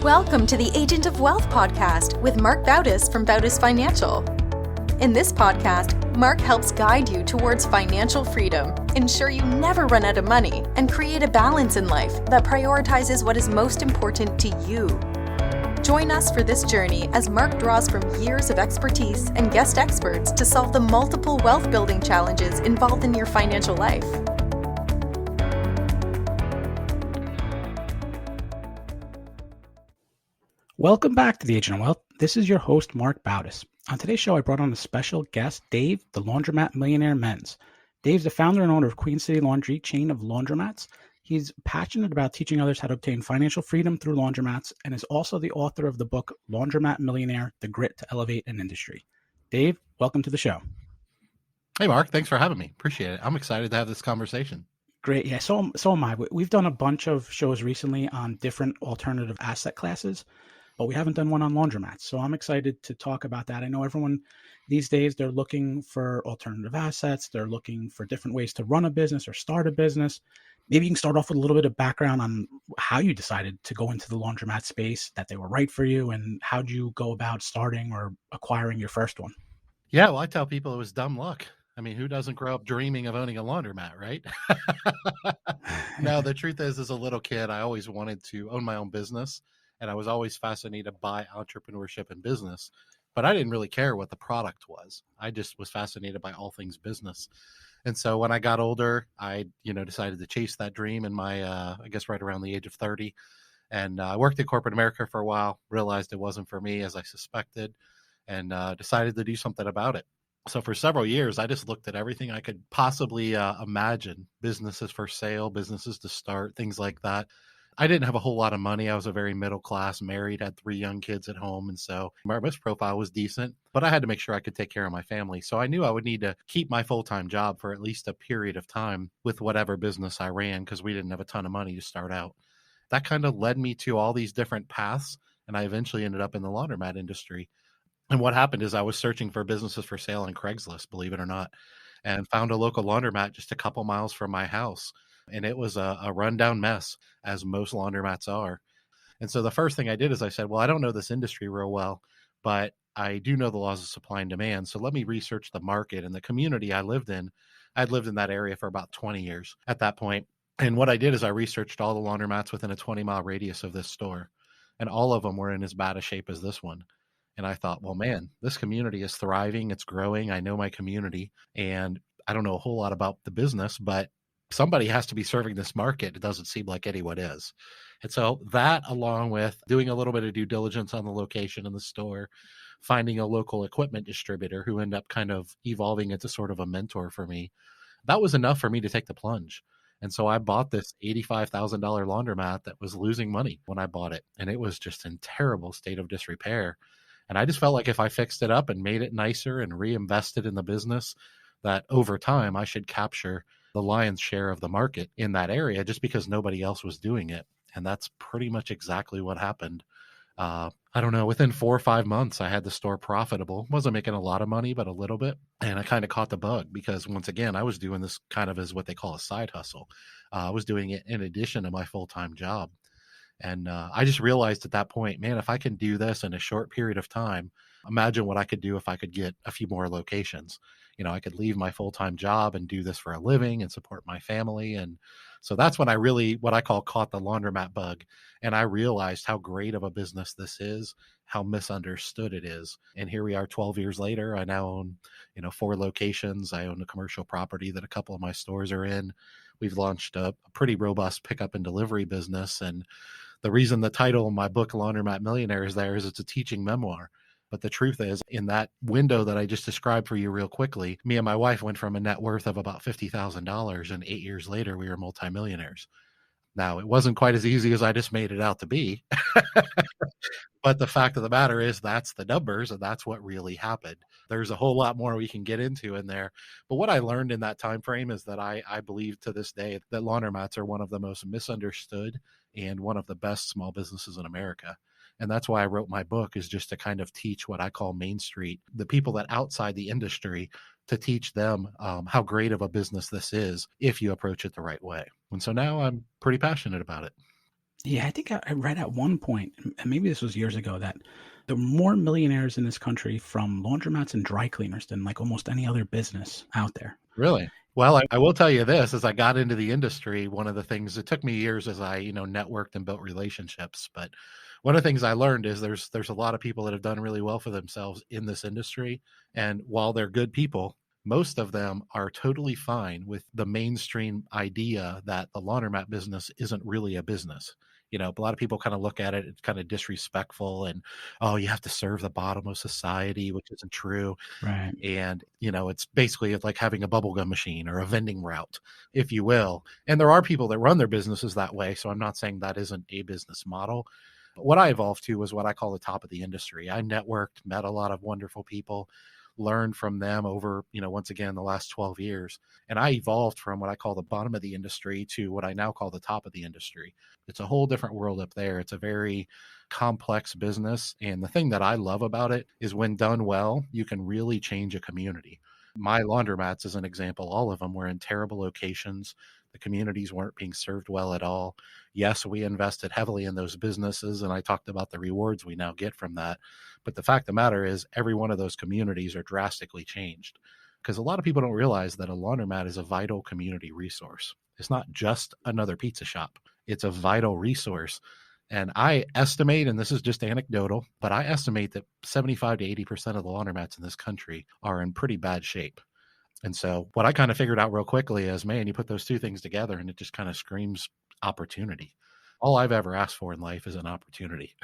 Welcome to the Agent of Wealth podcast with Marc Bautis from Bautis Financial. In this podcast, Marc helps guide you towards financial freedom, ensure you never run out of money, and create a balance in life that prioritizes what is most important to you. Join us for this journey as Marc draws from years of expertise and guest experts to solve the multiple wealth building challenges involved in your financial life. Welcome back to the Agent of Wealth. This is your host, Marc Bautis. On today's show, I brought on a special guest, Dave, the Laundromat Millionaire Menz. Dave's the founder and owner of Queen City Laundry chain of laundromats. He's passionate about teaching others how to obtain financial freedom through laundromats and is also the author of the book, Laundromat Millionaire, The Grit to Elevate an Industry. Dave, welcome to the show. Hey, Marc. Thanks for having me. Appreciate it. I'm excited to have this conversation. Great. Yeah, so am I. We've done a bunch of shows recently on different alternative asset classes, but we haven't done one on laundromats. So I'm excited to talk about that. I know everyone these days, they're looking for alternative assets. They're looking for different ways to run a business or start a business. Maybe you can start off with a little bit of background on how you decided to go into the laundromat space, that they were right for you, and how'd you go about starting or acquiring your first one? Yeah, well, I tell people it was dumb luck. I mean, who doesn't grow up dreaming of owning a laundromat, right? No, the truth is, as a little kid, I always wanted to own my own business. And I was always fascinated by entrepreneurship and business, but I didn't really care what the product was. I just was fascinated by all things business. And so when I got older, I, decided to chase that dream in my, I guess right around the age of 30. And I worked in corporate America for a while, realized it wasn't for me as I suspected, and decided to do something about it. So for several years, I just looked at everything I could possibly imagine, businesses for sale, businesses to start, things like that. I didn't have a whole lot of money. I was a very middle class, married, had 3 young kids at home. And so my risk profile was decent, but I had to make sure I could take care of my family. So I knew I would need to keep my full-time job for at least a period of time with whatever business I ran, because we didn't have a ton of money to start out. That kind of led me to all these different paths. And I eventually ended up in the laundromat industry. And what happened is I was searching for businesses for sale on Craigslist, believe it or not, and found a local laundromat just a couple miles from my house. And it was a rundown mess, as most laundromats are. And so the first thing I did is I said, well, I don't know this industry real well, but I do know the laws of supply and demand. So let me research the market and the community I lived in. I'd lived in that area for about 20 years at that point. And what I did is I researched all the laundromats within a 20-mile radius of this store. And all of them were in as bad a shape as this one. And I thought, well, man, this community is thriving. It's growing. I know my community. And I don't know a whole lot about the business, but somebody has to be serving this market. It doesn't seem like anyone is. And so that, along with doing a little bit of due diligence on the location in the store, finding a local equipment distributor who ended up kind of evolving into sort of a mentor for me, that was enough for me to take the plunge. And so I bought this $85,000 laundromat that was losing money when I bought it. And it was just in terrible state of disrepair. And I just felt like if I fixed it up and made it nicer and reinvested in the business, that over time I should capture the lion's share of the market in that area just because nobody else was doing it. And that's pretty much exactly what happened. I don't know, within 4 or 5 months, I had the store profitable. Wasn't making a lot of money, but a little bit. And I kind of caught the bug because once again, I was doing this kind of as what they call a side hustle. I was doing it in addition to my full-time job. And I just realized at that point, man, if I can do this in a short period of time, imagine what I could do if I could get a few more locations. I could leave my full-time job and do this for a living and support my family. And so that's when I really, what I call, caught the laundromat bug. And I realized how great of a business this is, how misunderstood it is. And here we are 12 years later. I now own, 4 locations. I own a commercial property that a couple of my stores are in. We've launched a pretty robust pickup and delivery business. And the reason the title of my book, Laundromat Millionaire, is there is it's a teaching memoir. But the truth is, in that window that I just described for you real quickly, me and my wife went from a net worth of about $50,000, and 8 years later, we were multimillionaires. Now, it wasn't quite as easy as I just made it out to be. But the fact of the matter is, that's the numbers, and that's what really happened. There's a whole lot more we can get into in there. But what I learned in that time frame is that I believe to this day that laundromats are one of the most misunderstood and one of the best small businesses in America. And that's why I wrote my book, is just to kind of teach what I call Main Street, the people that outside the industry, to teach them how great of a business this is if you approach it the right way. And so now I'm pretty passionate about it. Yeah, I think I read at one point, and maybe this was years ago, that there were more millionaires in this country from laundromats and dry cleaners than like almost any other business out there. Really? Well, I will tell you this, as I got into the industry, one of the things, it took me years as I, networked and built relationships, but one of the things I learned is there's a lot of people that have done really well for themselves in this industry. And while they're good people, most of them are totally fine with the mainstream idea that the laundromat business isn't really a business. A lot of people kind of look at it, it's kind of disrespectful and, oh, you have to serve the bottom of society, which isn't true. Right. And, it's basically like having a bubblegum machine or a vending route, if you will. And there are people that run their businesses that way. So I'm not saying that isn't a business model. But what I evolved to was what I call the top of the industry. I networked, met a lot of wonderful people, learned from them over, once again, the last 12 years. And I evolved from what I call the bottom of the industry to what I now call the top of the industry. It's a whole different world up there. It's a very complex business. And the thing that I love about it is when done well, you can really change a community. My laundromats, as an example, all of them were in terrible locations. The communities weren't being served well at all. Yes, we invested heavily in those businesses, and I talked about the rewards we now get from that. But the fact of the matter is, every one of those communities are drastically changed, because a lot of people don't realize that a laundromat is a vital community resource. It's not just another pizza shop. It's a vital resource. And I estimate, and this is just anecdotal, but I estimate that 75 to 80% of the laundromats in this country are in pretty bad shape. And so what I kind of figured out real quickly is, man, you put those two things together and it just kind of screams opportunity. All I've ever asked for in life is an opportunity.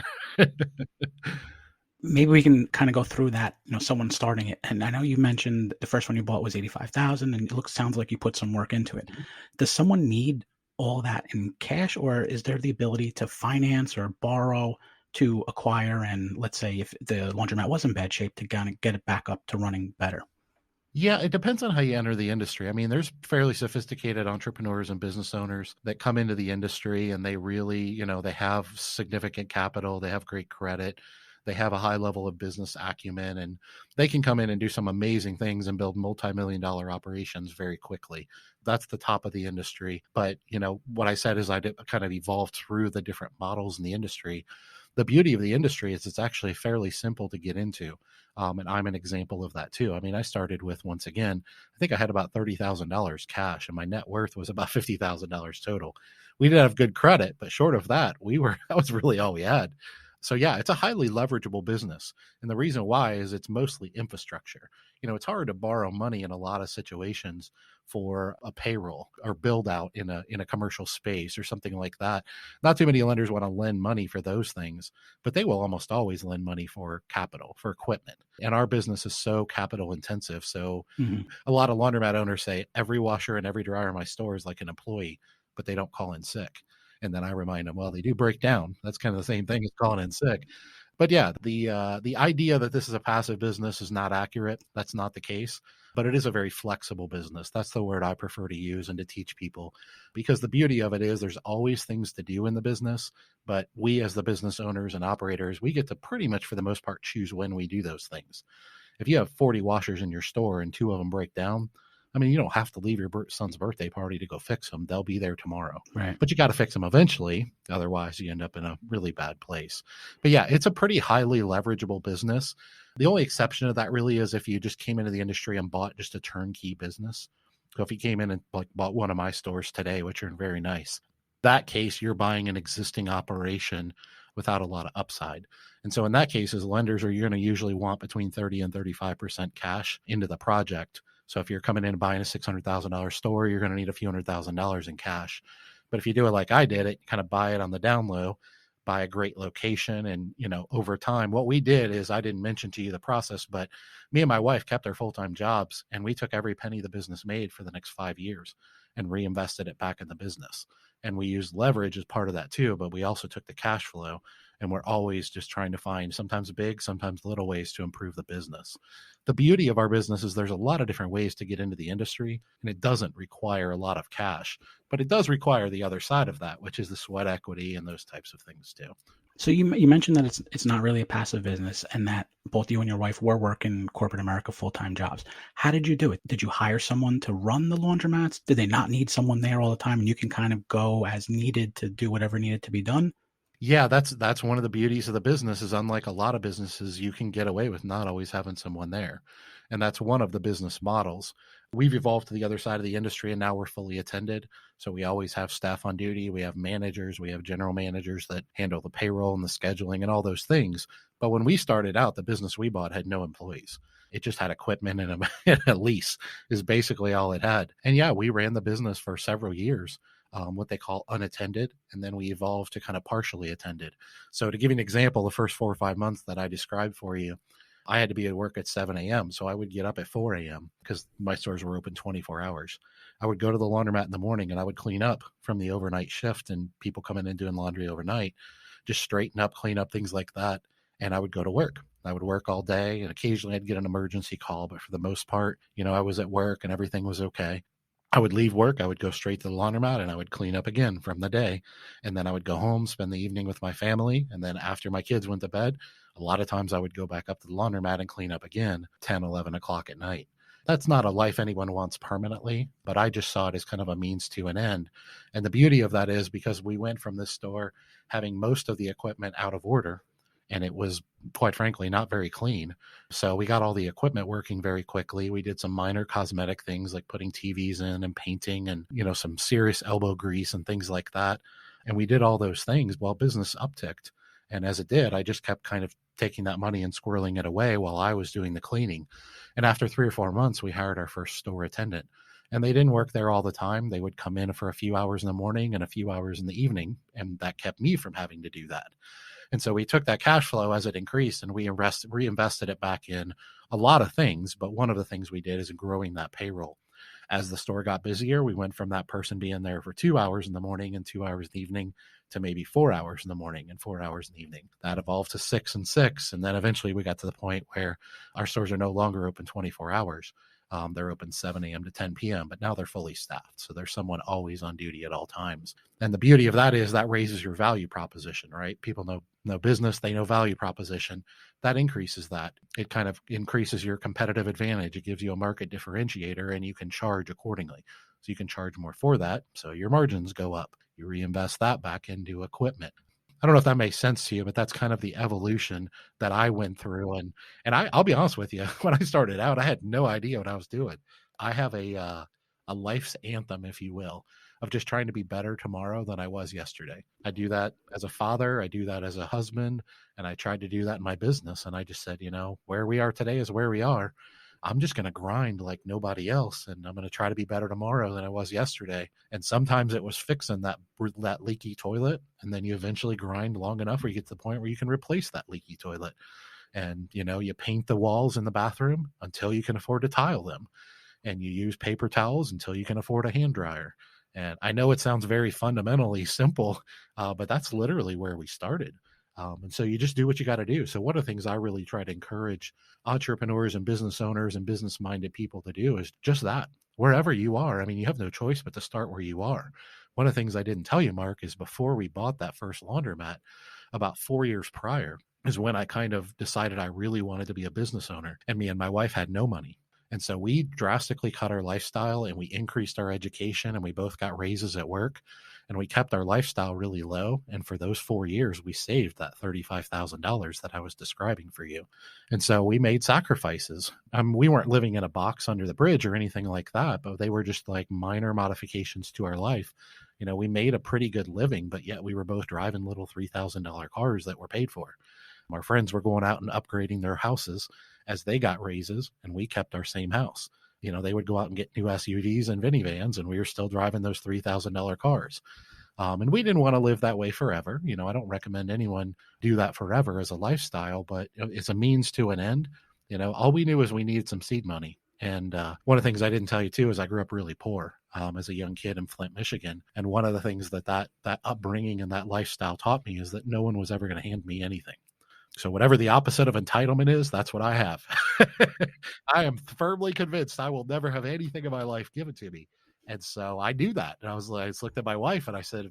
Maybe we can kind of go through that, someone starting it. And I know you mentioned the first one you bought was 85,000, and sounds like you put some work into it. Does someone need all that in cash, or is there the ability to finance or borrow to acquire? And let's say if the laundromat was in bad shape, to kind of get it back up to running better. Yeah, it depends on how you enter the industry. I mean, there's fairly sophisticated entrepreneurs and business owners that come into the industry and they really, they have significant capital, they have great credit, they have a high level of business acumen, and they can come in and do some amazing things and build multi-million-dollar operations very quickly. That's the top of the industry. But, what I said is I kind of evolved through the different models in the industry. The beauty of the industry is it's actually fairly simple to get into. And I'm an example of that too. I mean, I started with, once again, I think I had about $30,000 cash and my net worth was about $50,000 total. We did have good credit, but short of that, that was really all we had. So yeah, it's a highly leverageable business. And the reason why is it's mostly infrastructure. It's hard to borrow money in a lot of situations for a payroll or build out in a commercial space or something like that. Not too many lenders want to lend money for those things, but they will almost always lend money for capital, for equipment. And our business is so capital intensive. So a lot of laundromat owners say every washer and every dryer in my store is like an employee, but they don't call in sick. And then I remind them, well, they do break down. That's kind of the same thing as calling in sick. But yeah, the idea that this is a passive business is not accurate. That's not the case, but it is a very flexible business. That's the word I prefer to use and to teach people, because the beauty of it is there's always things to do in the business, but we as the business owners and operators, we get to pretty much for the most part choose when we do those things. If you have 40 washers in your store and 2 of them break down, I mean, you don't have to leave your son's birthday party to go fix them. They'll be there tomorrow. Right. But you got to fix them eventually. Otherwise, you end up in a really bad place. But yeah, it's a pretty highly leverageable business. The only exception to that really is if you just came into the industry and bought just a turnkey business. So if you came in and bought one of my stores today, which are very nice, that case, you're buying an existing operation without a lot of upside. And so in that case, as lenders, you're going to usually want between 30 and 35% cash into the project. So if you're coming in and buying a $600,000 store, you're going to need a few $100,000 in cash. But if you do it like I did it, kind of buy it on the down low, buy a great location. And, over time, what we did is, I didn't mention to you the process, but me and my wife kept our full-time jobs and we took every penny the business made for the next 5 years and reinvested it back in the business. And we used leverage as part of that too, but we also took the cash flow, and we're always just trying to find sometimes big, sometimes little ways to improve the business. The beauty of our business is there's a lot of different ways to get into the industry, and it doesn't require a lot of cash, but it does require the other side of that, which is the sweat equity and those types of things too. So you mentioned that it's not really a passive business, and that both you and your wife were working corporate America full-time jobs. How did you do it? Did you hire someone to run the laundromats? Did they not need someone there all the time and you can kind of go as needed to do whatever needed to be done? Yeah, that's one of the beauties of the business is unlike a lot of businesses, you can get away with not always having someone there. And that's one of the business models. We've evolved to the other side of the industry and now we're fully attended. So we always have staff on duty. We have managers, we have general managers that handle the payroll and the scheduling and all those things. But when we started out, the business we bought had no employees. It just had equipment and and a lease is basically all it had. And yeah, we ran the business for several years. What they call unattended, and then we evolved to kind of partially attended. So to give you an example, the first 4 or 5 months that I described for you, I had to be at work at 7 a.m. So I would get up at 4 a.m. because my stores were open 24 hours. I would go to the laundromat in the morning and I would clean up from the overnight shift and people coming in doing laundry overnight, just straighten up, clean up, things like that. And I would go to work. I would work all day and occasionally I'd get an emergency call, but for the most part, I was at work and everything was okay. I would leave work, I would go straight to the laundromat and I would clean up again from the day. And then I would go home, spend the evening with my family. And then after my kids went to bed, a lot of times I would go back up to the laundromat and clean up again 10, 11 o'clock at night. That's not a life anyone wants permanently, but I just saw it as kind of a means to an end. And the beauty of that is because we went from this store having most of the equipment out of order, and it was, quite frankly, not very clean. So we got all the equipment working very quickly. We did some minor cosmetic things like putting TVs in and painting and, some serious elbow grease and things like that. And we did all those things while business upticked. And as it did, I just kept kind of taking that money and squirreling it away while I was doing the cleaning. And after 3 or 4 months, we hired our first store attendant. And they didn't work there all the time. They would come in for a few hours in the morning and a few hours in the evening. And that kept me from having to do that. And so we took that cash flow as it increased and we reinvested it back in a lot of things. But one of the things we did is growing that payroll. As the store got busier, we went from that person being there for 2 hours in the morning and 2 hours in the evening to maybe 4 hours in the morning and 4 hours in the evening. That evolved to 6 and 6. And then eventually we got to the point where our stores are no longer open 24 hours. They're open 7 a.m. to 10 p.m., but now they're fully staffed. So there's someone always on duty at all times. And the beauty of that is that raises your value proposition, right? People know business, they know value proposition. That increases that. It kind of increases your competitive advantage. It gives you a market differentiator and you can charge accordingly. So you can charge more for that. So your margins go up. You reinvest that back into equipment. I don't know if that makes sense to you, but that's kind of the evolution that I went through. And I'll be honest with you, when I started out, I had no idea what I was doing. I have a life's anthem, if you will, of just trying to be better tomorrow than I was yesterday. I do that as a father. I do that as a husband. And I tried to do that in my business. And I just said, where we are today is where we are. I'm just going to grind like nobody else. And I'm going to try to be better tomorrow than I was yesterday. And sometimes it was fixing that leaky toilet. And then you eventually grind long enough where you get to the point where you can replace that leaky toilet. And, you paint the walls in the bathroom until you can afford to tile them. And you use paper towels until you can afford a hand dryer. And I know it sounds very fundamentally simple, but that's literally where we started. And so you just do what you got to do. So one of the things I really try to encourage entrepreneurs and business owners and business-minded people to do is just that. Wherever you are, you have no choice but to start where you are. One of the things I didn't tell you, Mark, is before we bought that first laundromat, about 4 years prior, is when I kind of decided I really wanted to be a business owner. And me and my wife had no money. And so we drastically cut our lifestyle and we increased our education and we both got raises at work and we kept our lifestyle really low. And for those 4 years, we saved that $35,000 that I was describing for you. And so we made sacrifices. We weren't living in a box under the bridge or anything like that, but they were just like minor modifications to our life. We made a pretty good living, but yet we were both driving little $3,000 cars that were paid for. Our friends were going out and upgrading their houses as they got raises, and we kept our same house. They would go out and get new SUVs and minivans, and we were still driving those $3,000 cars. And we didn't want to live that way forever. I don't recommend anyone do that forever as a lifestyle, but it's a means to an end. All we knew is we needed some seed money. And one of the things I didn't tell you too is I grew up really poor as a young kid in Flint, Michigan. And one of the things that upbringing and that lifestyle taught me is that no one was ever going to hand me anything. So whatever the opposite of entitlement is, that's what I have. I am firmly convinced I will never have anything in my life given to me. And so I do that. And I just looked at my wife and I said,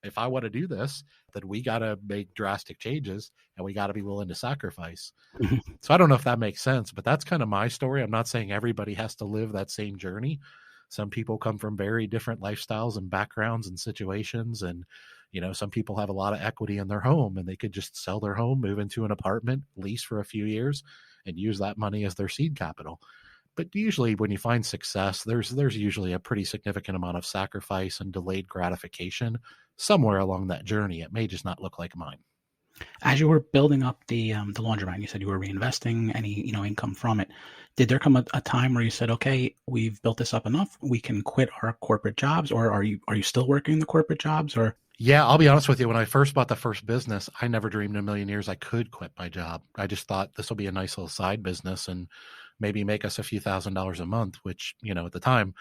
if I want to do this, then we got to make drastic changes and we got to be willing to sacrifice. Mhm. So I don't know if that makes sense, but that's kind of my story. I'm not saying everybody has to live that same journey. Some people come from very different lifestyles and backgrounds and situations. And, some people have a lot of equity in their home and they could just sell their home, move into an apartment, lease for a few years and use that money as their seed capital. But usually when you find success, there's usually a pretty significant amount of sacrifice and delayed gratification somewhere along that journey. It may just not look like mine. As you were building up the laundromat, you said you were reinvesting any income from it. Did there come a time where you said, okay, we've built this up enough, we can quit our corporate jobs, or are you still working the corporate jobs? Or Yeah, I'll be honest with you. When I first bought the first business, I never dreamed in a million years I could quit my job. I just thought this will be a nice little side business and maybe make us a few $1,000s a month, which, at the time,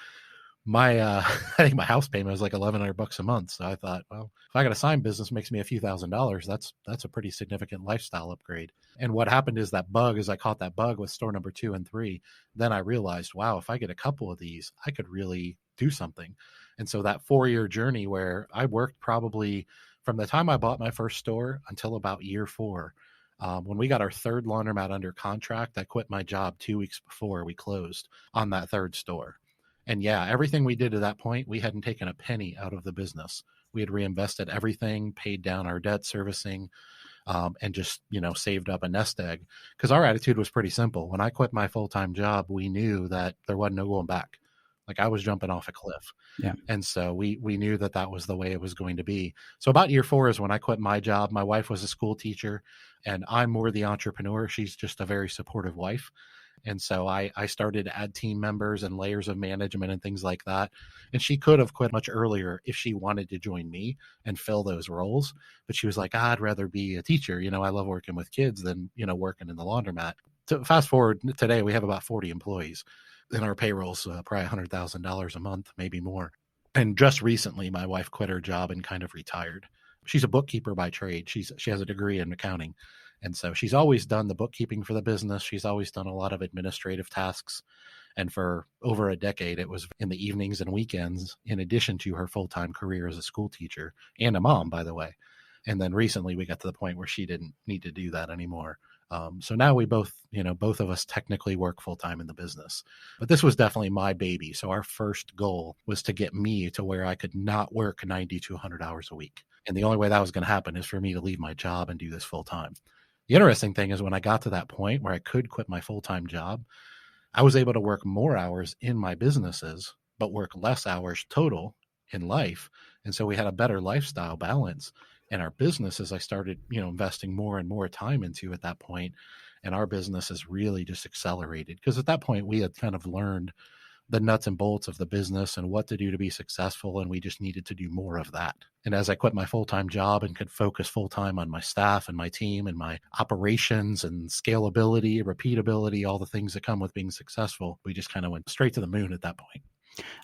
my I think my house payment was like $1,100 a month. So I thought, well, if I got a side business makes me a few $1,000s, that's a pretty significant lifestyle upgrade. And what happened is I caught that bug with store number 2 and 3. Then I realized, wow, if I get a couple of these, I could really do something. And so that 4-year journey where I worked probably from the time I bought my first store until about year 4, when we got our third laundromat under contract, I quit my job 2 weeks before we closed on that third store. And yeah, everything we did to that point, we hadn't taken a penny out of the business. We had reinvested everything, paid down our debt servicing, and just, saved up a nest egg. Because our attitude was pretty simple. When I quit my full-time job, we knew that there wasn't no going back. Like I was jumping off a cliff. Yeah. And so we knew that was the way it was going to be. So about year 4 is when I quit my job. My wife was a school teacher and I'm more the entrepreneur. She's just a very supportive wife. And so I started to add team members and layers of management and things like that. And she could have quit much earlier if she wanted to join me and fill those roles. But she was like, I'd rather be a teacher. I love working with kids than, working in the laundromat. So fast forward today, we have about 40 employees and our payroll's probably $100,000 a month, maybe more. And just recently, my wife quit her job and kind of retired. She's a bookkeeper by trade. She has a degree in accounting. And so she's always done the bookkeeping for the business. She's always done a lot of administrative tasks. And for over a decade, it was in the evenings and weekends, in addition to her full-time career as a school teacher and a mom, by the way. And then recently we got to the point where she didn't need to do that anymore. So now we both of us technically work full-time in the business. But this was definitely my baby. So our first goal was to get me to where I could not work 90 to 100 hours a week. And the only way that was going to happen is for me to leave my job and do this full-time. The interesting thing is when I got to that point where I could quit my full-time job, I was able to work more hours in my businesses, but work less hours total in life. And so we had a better lifestyle balance. And our business, as I started, investing more and more time into at that point, and our business has really just accelerated because at that point we had kind of learned the nuts and bolts of the business and what to do to be successful. And we just needed to do more of that. And as I quit my full-time job and could focus full-time on my staff and my team and my operations and scalability, repeatability, all the things that come with being successful, we just kind of went straight to the moon at that point.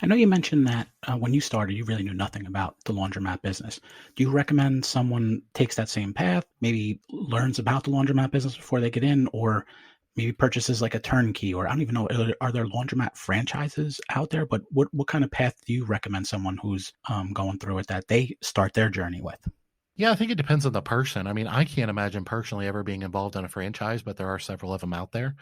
I know you mentioned that when you started, you really knew nothing about the laundromat business. Do you recommend someone takes that same path, maybe learns about the laundromat business before they get in, or maybe purchases like a turnkey, or I don't even know, are there laundromat franchises out there? But what kind of path do you recommend someone who's going through it that they start their journey with? Yeah, I think it depends on the person. I mean, I can't imagine personally ever being involved in a franchise, but there are several of them out there.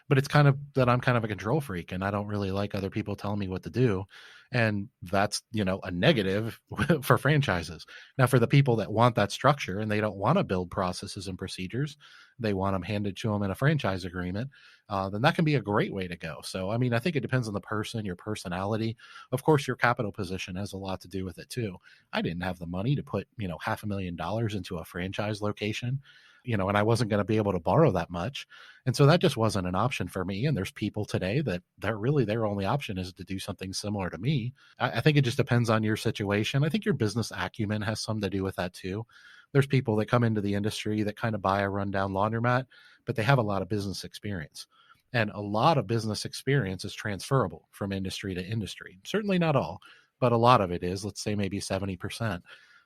But it's kind of that I'm kind of a control freak and I don't really like other people telling me what to do. And that's, a negative for franchises. Now, for the people that want that structure and they don't want to build processes and procedures, they want them handed to them in a franchise agreement, then that can be a great way to go. So, I mean, I think it depends on the person, your personality. Of course, your capital position has a lot to do with it too. I didn't have the money to put, $500,000 into a franchise location. And I wasn't going to be able to borrow that much. And so that just wasn't an option for me. And there's people today that really their only option is to do something similar to me. I think it just depends on your situation. I think your business acumen has something to do with that too. There's people that come into the industry that kind of buy a rundown laundromat, but they have a lot of business experience. And a lot of business experience is transferable from industry to industry. Certainly not all, but a lot of it is, let's say maybe 70%.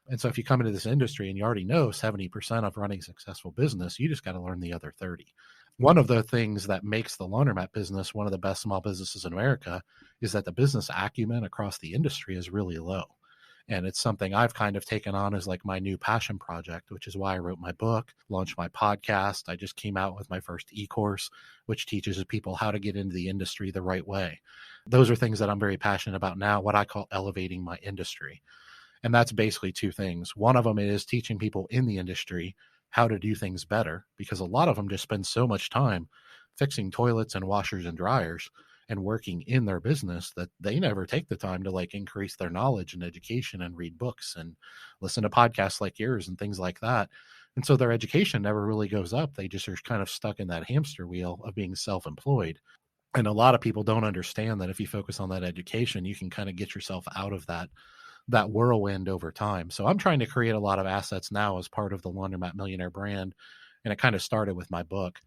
And so if you come into this industry and you already know 70% of running successful business, you just got to learn the other 30. One of the things that makes the laundromat business one of the best small businesses in America is that the business acumen across the industry is really low. And it's something I've kind of taken on as like my new passion project, which is why I wrote my book, launched my podcast. I just came out with my first e-course, which teaches people how to get into the industry the right way. Those are things that I'm very passionate about now, what I call elevating my industry. And that's basically two things. One of them is teaching people in the industry how to do things better, because a lot of them just spend so much time fixing toilets and washers and dryers and working in their business that they never take the time to like increase their knowledge and education and read books and listen to podcasts like yours and things like that. And so their education never really goes up. They just are kind of stuck in that hamster wheel of being self-employed. And a lot of people don't understand that if you focus on that education, you can kind of get yourself out of that whirlwind over time. So I'm trying to create a lot of assets now as part of the Laundromat Millionaire brand. And it kind of started with my book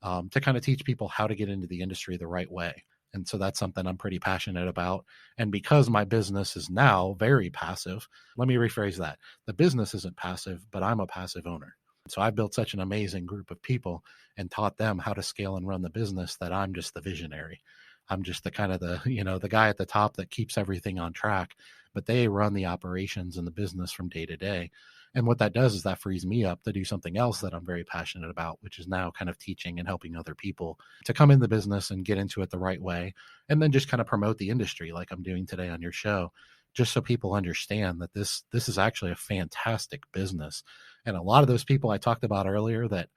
to kind of teach people how to get into the industry the right way. And so that's something I'm pretty passionate about. And because my business is now very passive, let me rephrase that. The business isn't passive, but I'm a passive owner. So I've built such an amazing group of people and taught them how to scale and run the business that I'm just the visionary. I'm just the kind of the guy at the top that keeps everything on track, but they run the operations and the business from day to day. And what that does is that frees me up to do something else that I'm very passionate about, which is now kind of teaching and helping other people to come in the business and get into it the right way. And then just kind of promote the industry like I'm doing today on your show, just so people understand that this is actually a fantastic business. And a lot of those people I talked about earlier that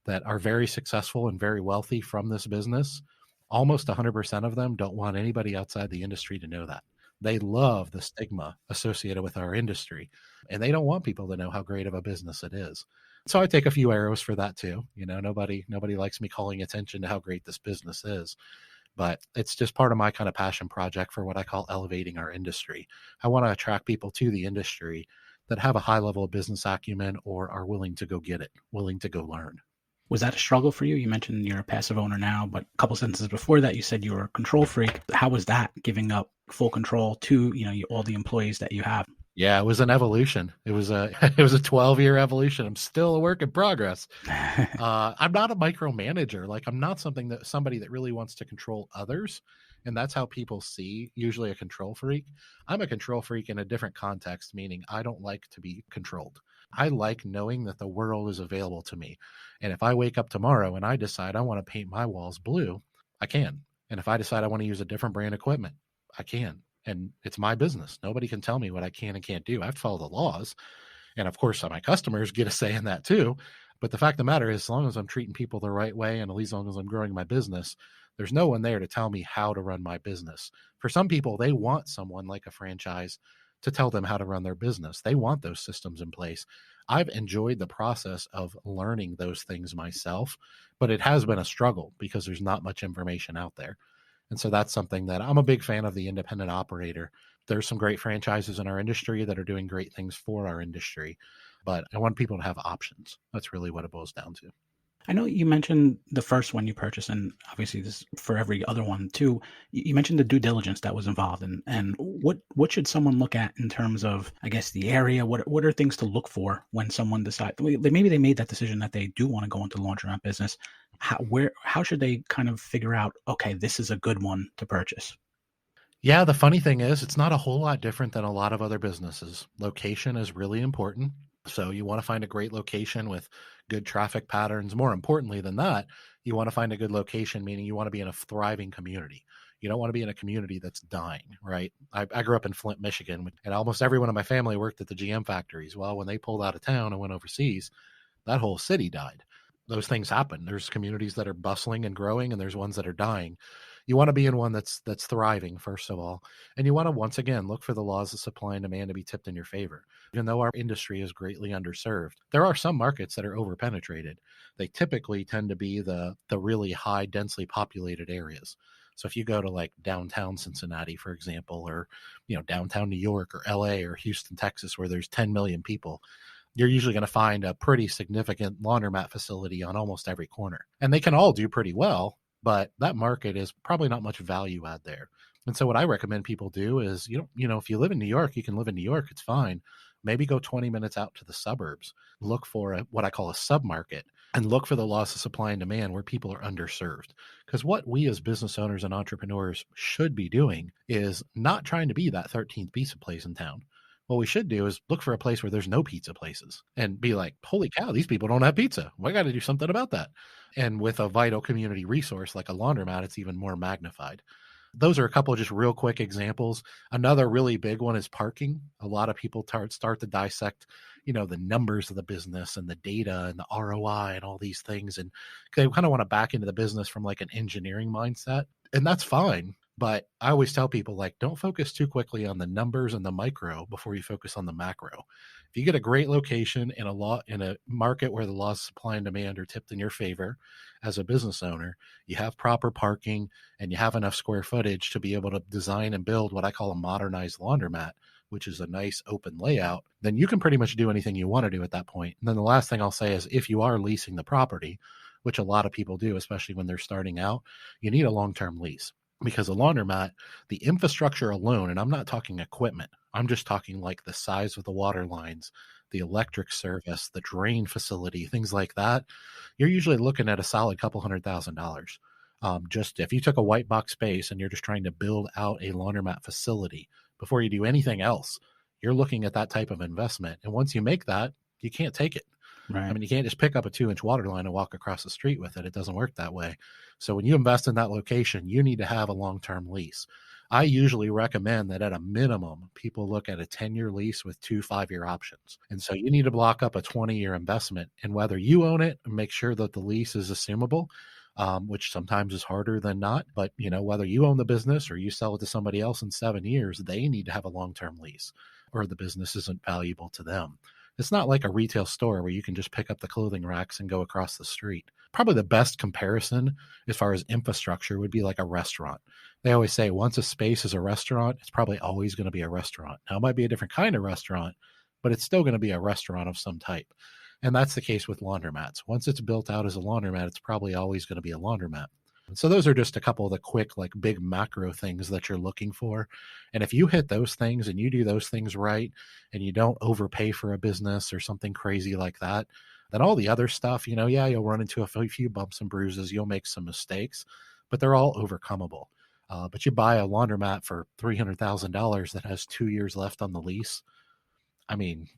are very successful and very wealthy from this business, almost 100% of them don't want anybody outside the industry to know that. They love the stigma associated with our industry, and they don't want people to know how great of a business it is. So I take a few arrows for that too. Nobody likes me calling attention to how great this business is, but it's just part of my kind of passion project for what I call elevating our industry. I want to attract people to the industry that have a high level of business acumen or are willing to go get it, willing to go learn. Was that a struggle for you? You mentioned you're a passive owner now, but a couple sentences before that, you said you were a control freak. How was that, giving up full control to all the employees that you have? Yeah, it was an evolution. It was a 12-year evolution. I'm still a work in progress. I'm not a micromanager. Like I'm not somebody that really wants to control others. And that's how people see usually a control freak. I'm a control freak in a different context, meaning I don't like to be controlled. I like knowing that the world is available to me. And if I wake up tomorrow and I decide I want to paint my walls blue, I can. And if I decide I want to use a different brand equipment, I can. And it's my business. Nobody can tell me what I can and can't do. I have to follow the laws. And of course, my customers get a say in that too. But the fact of the matter is, as long as I'm treating people the right way, and at least as long as I'm growing my business, there's no one there to tell me how to run my business. For some people, they want someone like a franchise to tell them how to run their business. They want those systems in place. I've enjoyed the process of learning those things myself, but it has been a struggle because there's not much information out there. And so that's something that I'm a big fan of, the independent operator. There's some great franchises in our industry that are doing great things for our industry, but I want people to have options. That's really what it boils down to. I know you mentioned the first one you purchased, and obviously this for every other one too. You mentioned the due diligence that was involved, and what should someone look at in terms of, I guess, the area? What are things to look for when someone decides maybe they made that decision that they do want to go into the laundromat business? How should they kind of figure out, okay, this is a good one to purchase? Yeah, the funny thing is, it's not a whole lot different than a lot of other businesses. Location is really important. So you want to find a great location with good traffic patterns. More importantly than that, you want to find a good location, meaning you want to be in a thriving community. You don't want to be in a community that's dying, right? I grew up in Flint, Michigan, and almost everyone in my family worked at the GM factories. Well, when they pulled out of town and went overseas, that whole city died. Those things happen. There's communities that are bustling and growing, and there's ones that are dying. You want to be in one that's thriving, first of all. And you want to, once again, look for the laws of supply and demand to be tipped in your favor. Even though our industry is greatly underserved, there are some markets that are overpenetrated. They typically tend to be the really high, densely populated areas. So if you go to like downtown Cincinnati, for example, or downtown New York or LA or Houston, Texas, where there's 10 million people, you're usually going to find a pretty significant laundromat facility on almost every corner. And they can all do pretty well, but that market is probably not much value add there. And so what I recommend people do is, if you live in New York, you can live in New York. It's fine. Maybe go 20 minutes out to the suburbs, look for what I call a submarket, and look for the laws of supply and demand where people are underserved. Because what we as business owners and entrepreneurs should be doing is not trying to be that 13th pizza place in town. What we should do is look for a place where there's no pizza places and be like, holy cow, these people don't have pizza. We got to do something about that. And with a vital community resource like a laundromat, it's even more magnified. Those are a couple of just real quick examples. Another really big one is parking. A lot of people start to dissect, the numbers of the business and the data and the ROI and all these things. And they kind of want to back into the business from like an engineering mindset. And that's fine. But I always tell people, like, don't focus too quickly on the numbers and the micro before you focus on the macro. If you get a great location in a market where the laws of supply and demand are tipped in your favor as a business owner, you have proper parking and you have enough square footage to be able to design and build what I call a modernized laundromat, which is a nice open layout, then you can pretty much do anything you want to do at that point. And then the last thing I'll say is if you are leasing the property, which a lot of people do, especially when they're starting out, you need a long-term lease. Because a laundromat, the infrastructure alone, and I'm not talking equipment, I'm just talking like the size of the water lines, the electric service, the drain facility, things like that, you're usually looking at a solid couple $100,000. Just if you took a white box space and you're just trying to build out a laundromat facility before you do anything else, you're looking at that type of investment. And once you make that, you can't take it. Right. I mean, you can't just pick up a 2-inch water line and walk across the street with it. It doesn't work that way. So when you invest in that location, you need to have a long-term lease. I usually recommend that at a minimum, people look at a 10-year lease with 2 5-year options. And so you need to block up a 20-year investment. And whether you own it and make sure that the lease is assumable, which sometimes is harder than not. But, whether you own the business or you sell it to somebody else in 7 years, they need to have a long-term lease or the business isn't valuable to them. It's not like a retail store where you can just pick up the clothing racks and go across the street. Probably the best comparison as far as infrastructure would be like a restaurant. They always say once a space is a restaurant, it's probably always going to be a restaurant. Now, it might be a different kind of restaurant, but it's still going to be a restaurant of some type. And that's the case with laundromats. Once it's built out as a laundromat, it's probably always going to be a laundromat. So those are just a couple of the quick, like big macro things that you're looking for. And if you hit those things and you do those things right, and you don't overpay for a business or something crazy like that, then all the other stuff, you'll run into a few bumps and bruises. You'll make some mistakes, but they're all overcomable. But you buy a laundromat for $300,000 that has 2 years left on the lease. I mean,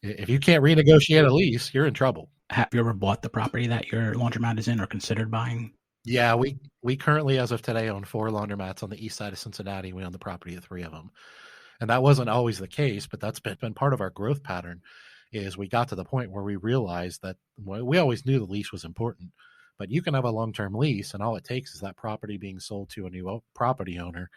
if you can't renegotiate a lease, you're in trouble. Have you ever bought the property that your laundromat is in or considered buying? Yeah, we currently, as of today, own 4 laundromats on the east side of Cincinnati. We own the property of 3 of them. And that wasn't always the case, but that's been part of our growth pattern is we got to the point where we realized that we always knew the lease was important, but you can have a long-term lease and all it takes is that property being sold to a new property owner.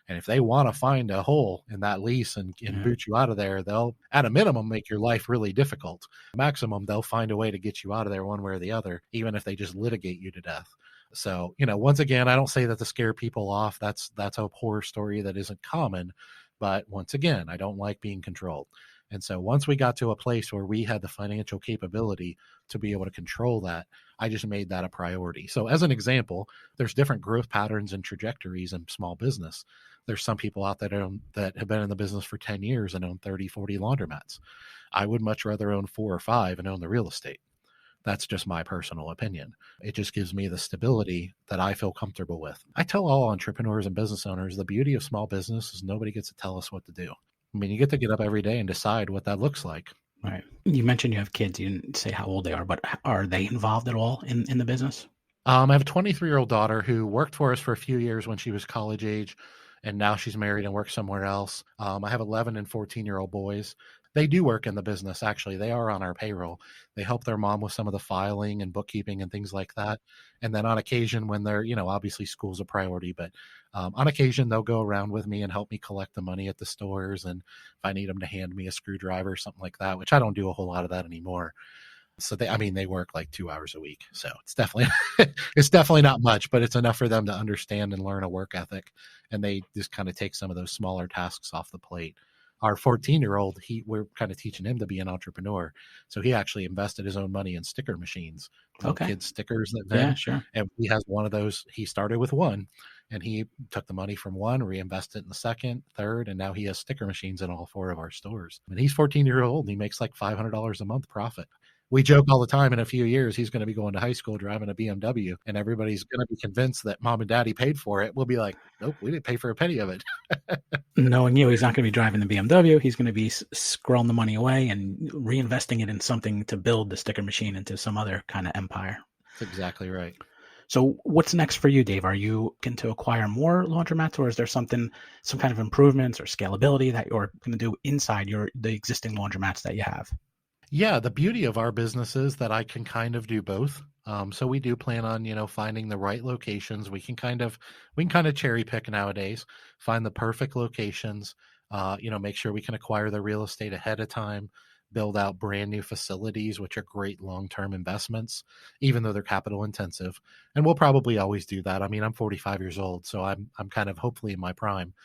And if they want to find a hole in that lease and boot you out of there, they'll, at a minimum, make your life really difficult. Maximum, they'll find a way to get you out of there one way or the other, even if they just litigate you to death. So, once again, I don't say that to scare people off. That's a horror story that isn't common. But once again, I don't like being controlled. And so once we got to a place where we had the financial capability to be able to control that, I just made that a priority. So as an example, there's different growth patterns and trajectories in small business. There's some people out there that have been in the business for 10 years and own 30, 40 laundromats. I would much rather own 4 or 5 and own the real estate. That's just my personal opinion. It just gives me the stability that I feel comfortable with. I tell all entrepreneurs and business owners, the beauty of small business is nobody gets to tell us what to do. I mean, you get to get up every day and decide what that looks like. Right. You mentioned you have kids. You didn't say how old they are, but are they involved at all in the business? I have a 23-year-old daughter who worked for us for a few years when she was college age, and now she's married and works somewhere else. I have 11 and 14-year-old boys. They do work in the business, actually. They are on our payroll. They help their mom with some of the filing and bookkeeping and things like that. And then on occasion when they're, obviously school's a priority, but on occasion they'll go around with me and help me collect the money at the stores. And if I need them to hand me a screwdriver or something like that, which I don't do a whole lot of that anymore. So they work like 2 hours a week. So it's definitely not much, but it's enough for them to understand and learn a work ethic. And they just kind of take some of those smaller tasks off the plate. Our 14-year-old, we're kind of teaching him to be an entrepreneur. So he actually invested his own money in sticker machines. Kids stickers that vend. Yeah, sure. And he has one of those. He started with one and he took the money from one, reinvested in the second, third, and now he has sticker machines in all 4 of our stores. And he's 14 years old and he makes like $500 a month profit. We joke all the time, in a few years, he's going to be going to high school driving a BMW, and everybody's going to be convinced that mom and daddy paid for it. We'll be like, nope, we didn't pay for a penny of it. Knowing you, he's not going to be driving the BMW. He's going to be squirreling the money away and reinvesting it in something to build the sticker machine into some other kind of empire. That's exactly right. So what's next for you, Dave? Are you looking to acquire more laundromats, or is there some kind of improvements or scalability that you're going to do inside the existing laundromats that you have? Yeah, the beauty of our business is that I can kind of do both. So we do plan on, finding the right locations. We can kind of cherry pick nowadays, find the perfect locations, make sure we can acquire the real estate ahead of time, build out brand new facilities, which are great long-term investments, even though they're capital intensive. And we'll probably always do that. I mean, I'm 45 years old, so I'm kind of hopefully in my prime.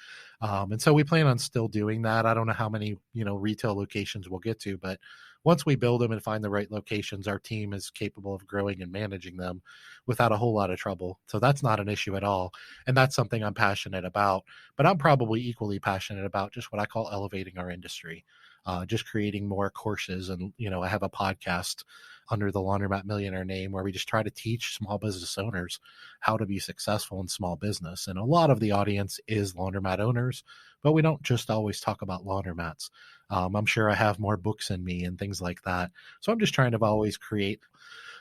And so we plan on still doing that. I don't know how many, retail locations we'll get to, but once we build them and find the right locations, our team is capable of growing and managing them without a whole lot of trouble. So that's not an issue at all. And that's something I'm passionate about, but I'm probably equally passionate about just what I call elevating our industry, just creating more courses. And, I have a podcast under the Laundromat Millionaire name where we just try to teach small business owners how to be successful in small business. And a lot of the audience is laundromat owners, but we don't just always talk about laundromats. I'm sure I have more books in me and things like that. So I'm just trying to always create.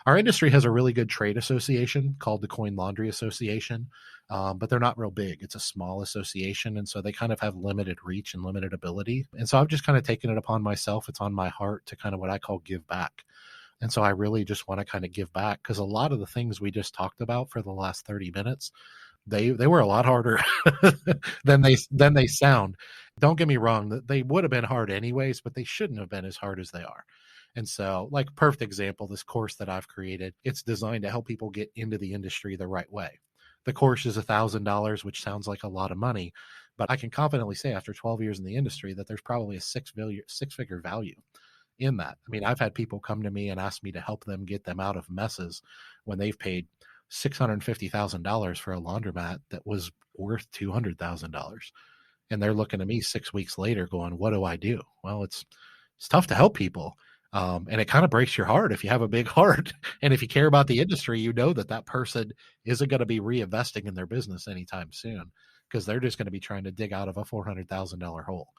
Our industry has a really good trade association called the Coin Laundry Association, but they're not real big. It's a small association, and so they kind of have limited reach and limited ability. And so I've just kind of taken it upon myself. It's on my heart to kind of what I call give back. And so I really just want to kind of give back, because a lot of the things we just talked about for the last 30 minutes, they were a lot harder than they sound. Don't get me wrong, they would have been hard anyways, but they shouldn't have been as hard as they are. And so, like, perfect example, this course that I've created, it's designed to help people get into the industry the right way. The course is $1,000, which sounds like a lot of money, but I can confidently say after 12 years in the industry that there's probably a six-figure value in that. I mean, I've had people come to me and ask me to help them get them out of messes when they've paid $650,000 for a laundromat that was worth $200,000. And they're looking at me 6 weeks later going, what do I do? Well, it's tough to help people. And it kind of breaks your heart if you have a big heart. And if you care about the industry, you know that person isn't going to be reinvesting in their business anytime soon, because they're just going to be trying to dig out of a $400,000 hole.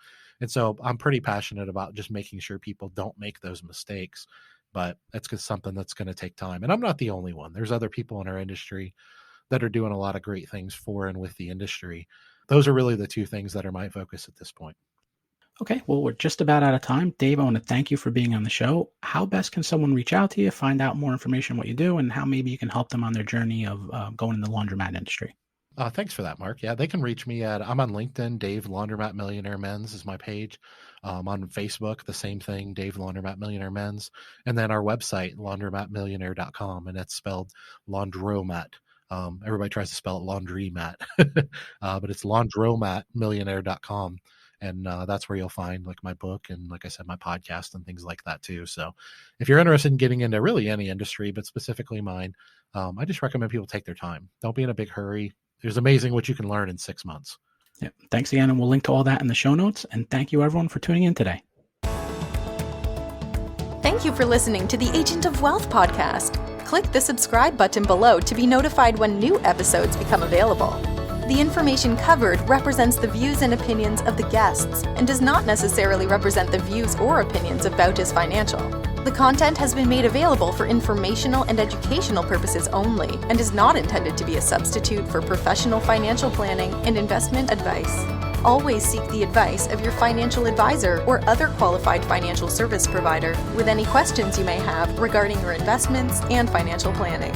And so I'm pretty passionate about just making sure people don't make those mistakes, but that's something that's going to take time. And I'm not the only one. There's other people in our industry that are doing a lot of great things for and with the industry. Those are really the two things that are my focus at this point. Okay, well, we're just about out of time. Dave, I want to thank you for being on the show. How best can someone reach out to you, find out more information on what you do, and how maybe you can help them on their journey of going in the laundromat industry? Thanks for that, Mark. Yeah, they can reach me I'm on LinkedIn. Dave Laundromat Millionaire Menz is my page. On Facebook, the same thing, Dave Laundromat Millionaire Menz. And then our website, laundromatmillionaire.com, and it's spelled Laundromat. Everybody tries to spell it laundromat, but it's laundromatmillionaire.com. And that's where you'll find like my book and, like I said, my podcast and things like that too. So if you're interested in getting into really any industry, but specifically mine, I just recommend people take their time. Don't be in a big hurry. It's amazing what you can learn in 6 months. Yeah. Thanks again. And we'll link to all that in the show notes. And thank you everyone for tuning in today. Thank you for listening to the Agent of Wealth podcast. Click the subscribe button below to be notified when new episodes become available. The information covered represents the views and opinions of the guests and does not necessarily represent the views or opinions of Bautis Financial. The content has been made available for informational and educational purposes only and is not intended to be a substitute for professional financial planning and investment advice. Always seek the advice of your financial advisor or other qualified financial service provider with any questions you may have regarding your investments and financial planning.